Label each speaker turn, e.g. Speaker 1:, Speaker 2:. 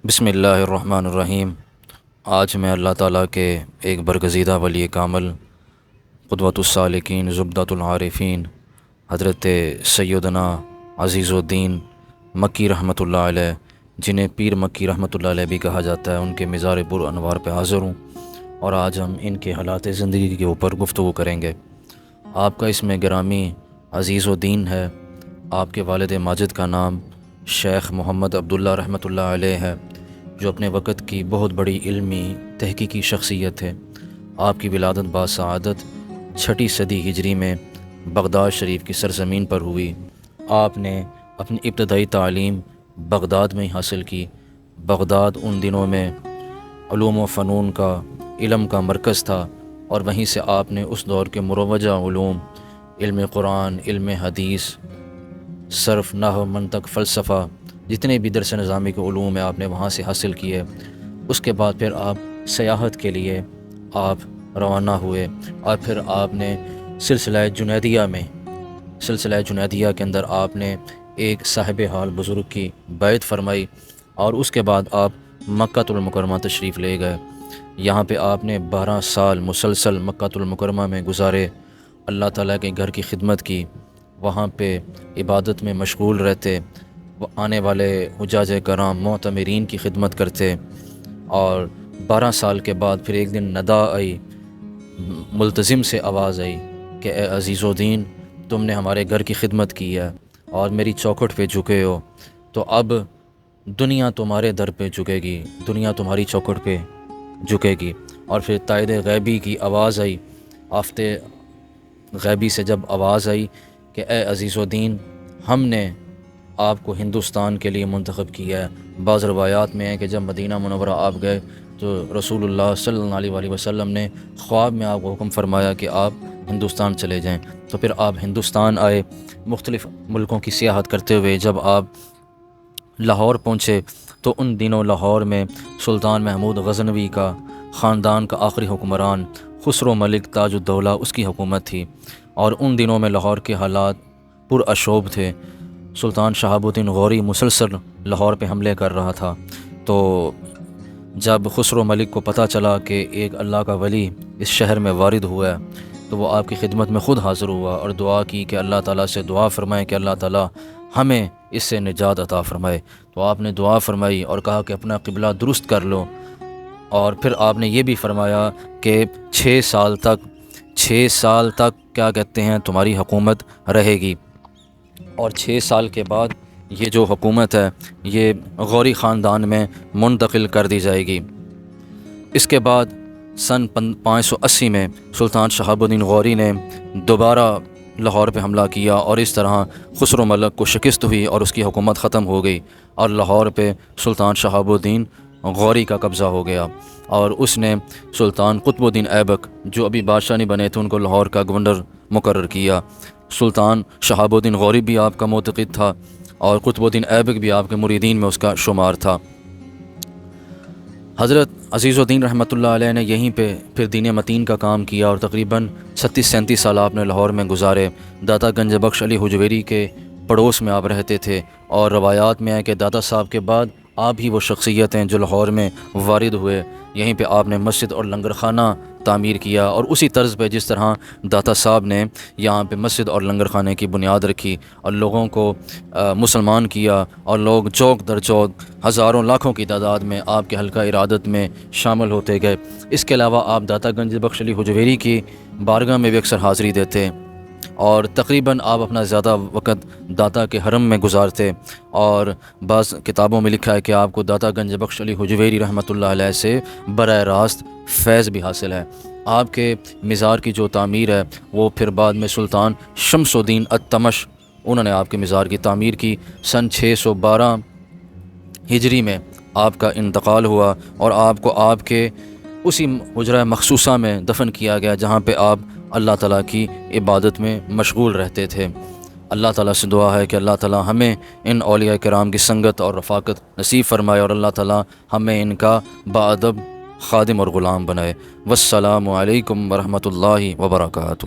Speaker 1: بسم اللہ الرحمن الرحیم۔ آج میں اللہ تعالیٰ کے ایک برگزیدہ ولی کامل، قدوۃ السالکین، زبدۃ العارفین، حضرت سیدنا عزیز الدین مکی رحمۃ اللہ علیہ، جنہیں پیر مکی رحمۃ اللہ علیہ بھی کہا جاتا ہے، ان کے مزار پر انوار پہ حاضر ہوں، اور آج ہم ان کے حالات زندگی کے اوپر گفتگو کریں گے۔ آپ کا اسم گرامی عزیز الدین ہے۔ آپ کے والد ماجد کا نام شیخ محمد عبداللہ رحمۃ اللہ علیہ ہے، جو اپنے وقت کی بہت بڑی علمی تحقیقی شخصیت ہے۔ آپ کی ولادت باسعادت 6 صدی ہجری میں بغداد شریف کی سرزمین پر ہوئی۔ آپ نے اپنی ابتدائی تعلیم بغداد میں ہی حاصل کی۔ بغداد ان دنوں میں علوم و فنون کا، علم کا مرکز تھا، اور وہیں سے آپ نے اس دور کے مروجہ علوم، علم قرآن، علم حدیث، صرف، نحو، منطق، فلسفہ، جتنے بھی درس نظامی کے علوم ہیں آپ نے وہاں سے حاصل کیے۔ اس کے بعد پھر آپ سیاحت کے لیے آپ روانہ ہوئے، اور پھر آپ نے سلسلہ جنیدیہ کے اندر آپ نے ایک صاحب حال بزرگ کی بیعت فرمائی، اور اس کے بعد آپ مکہ المکرمہ تشریف لے گئے۔ یہاں پہ آپ نے 12 سال مسلسل مکہ المکرمہ میں گزارے، اللہ تعالیٰ کے گھر کی خدمت کی، وہاں پہ عبادت میں مشغول رہتے، آنے والے حجاج کرام معتمرین کی خدمت کرتے، اور 12 سال کے بعد پھر ایک دن ندا آئی، ملتزم سے آواز آئی کہ اے عزیز الدین، تم نے ہمارے گھر کی خدمت کی ہے اور میری چوکھٹ پہ جھکے ہو، تو اب دنیا تمہارے در پہ جھکے گی، دنیا تمہاری چوکھٹ پہ جھکے گی۔ اور پھر تائید غیبی کی آواز آئی، آفت غیبی سے جب آواز آئی کہ اے عزیز الدین، ہم نے آپ کو ہندوستان کے لیے منتخب کیا ہے۔ بعض روایات میں ہے کہ جب مدینہ منورہ آپ گئے تو رسول اللہ صلی اللہ علیہ وسلم نے خواب میں آپ کو حکم فرمایا کہ آپ ہندوستان چلے جائیں، تو پھر آپ ہندوستان آئے، مختلف ملکوں کی سیاحت کرتے ہوئے جب آپ لاہور پہنچے تو ان دنوں لاہور میں سلطان محمود غزنوی کا خاندان کا آخری حکمران خسرو ملک تاج الدولہ، اس کی حکومت تھی، اور ان دنوں میں لاہور کے حالات پراشوب تھے۔ سلطان شہاب الدین غوری مسلسل لاہور پہ حملے کر رہا تھا، تو جب خسرو ملک کو پتہ چلا کہ ایک اللہ کا ولی اس شہر میں وارد ہوا ہے، تو وہ آپ کی خدمت میں خود حاضر ہوا اور دعا کی کہ اللہ تعالیٰ سے دعا فرمائے کہ اللہ تعالیٰ ہمیں اس سے نجات عطا فرمائے۔ تو آپ نے دعا فرمائی اور کہا کہ اپنا قبلہ درست کر لو، اور پھر آپ نے یہ بھی فرمایا کہ 6 سال تک کیا کہتے ہیں تمہاری حکومت رہے گی، اور 6 سال کے بعد یہ جو حکومت ہے یہ غوری خاندان میں منتقل کر دی جائے گی۔ اس کے بعد سن 580 میں سلطان شہاب الدین غوری نے دوبارہ لاہور پہ حملہ کیا، اور اس طرح خسرو ملک کو شکست ہوئی اور اس کی حکومت ختم ہو گئی، اور لاہور پہ سلطان شہاب الدین غوری کا قبضہ ہو گیا، اور اس نے سلطان قطب الدین ایبک، جو ابھی بادشاہ نہیں بنے تھے، ان کو لاہور کا گورنر مقرر کیا۔ سلطان شہاب الدین غوری بھی آپ کا معتقد تھا، اور قطب الدین ایبک بھی آپ کے مریدین میں اس کا شمار تھا۔ حضرت عزیز الدین رحمۃ اللہ علیہ نے یہیں پہ پھر دین متین کا کام کیا، اور تقریباً 37 سال آپ نے لاہور میں گزارے۔ داتا گنج بخش علی حجویری کے پڑوس میں آپ رہتے تھے، اور روایات میں ہے کہ داتا صاحب کے بعد آپ ہی وہ شخصیت ہیں جو لاہور میں وارد ہوئے۔ یہیں پہ آپ نے مسجد اور لنگر خانہ تعمیر کیا، اور اسی طرز پہ جس طرح داتا صاحب نے یہاں پہ مسجد اور لنگر خانے کی بنیاد رکھی اور لوگوں کو مسلمان کیا، اور لوگ چوک در چوک ہزاروں لاکھوں کی تعداد میں آپ کے حلقہ ارادت میں شامل ہوتے گئے۔ اس کے علاوہ آپ داتا گنج بخش علی حجویری کی بارگاہ میں بھی اکثر حاضری دیتے، اور تقریباً آپ اپنا زیادہ وقت داتا کے حرم میں گزارتے، اور بعض کتابوں میں لکھا ہے کہ آپ کو داتا گنج بخش علی حجویری رحمۃ اللہ علیہ سے براہ راست فیض بھی حاصل ہے۔ آپ کے مزار کی جو تعمیر ہے وہ پھر بعد میں سلطان شمس الدین التمش، انہوں نے آپ کے مزار کی تعمیر کی۔ سن 612 ہجری میں آپ کا انتقال ہوا، اور آپ کو آپ کے اسی حجرہ مخصوصہ میں دفن کیا گیا جہاں پہ آپ اللہ تعالیٰ کی عبادت میں مشغول رہتے تھے۔ اللہ تعالیٰ سے دعا ہے کہ اللہ تعالیٰ ہمیں ان اولیاء کرام کی سنگت اور رفاقت نصیب فرمائے، اور اللہ تعالیٰ ہمیں ان کا باادب خادم اور غلام بنائے۔ والسلام علیکم ورحمۃ اللہ وبرکاتہ۔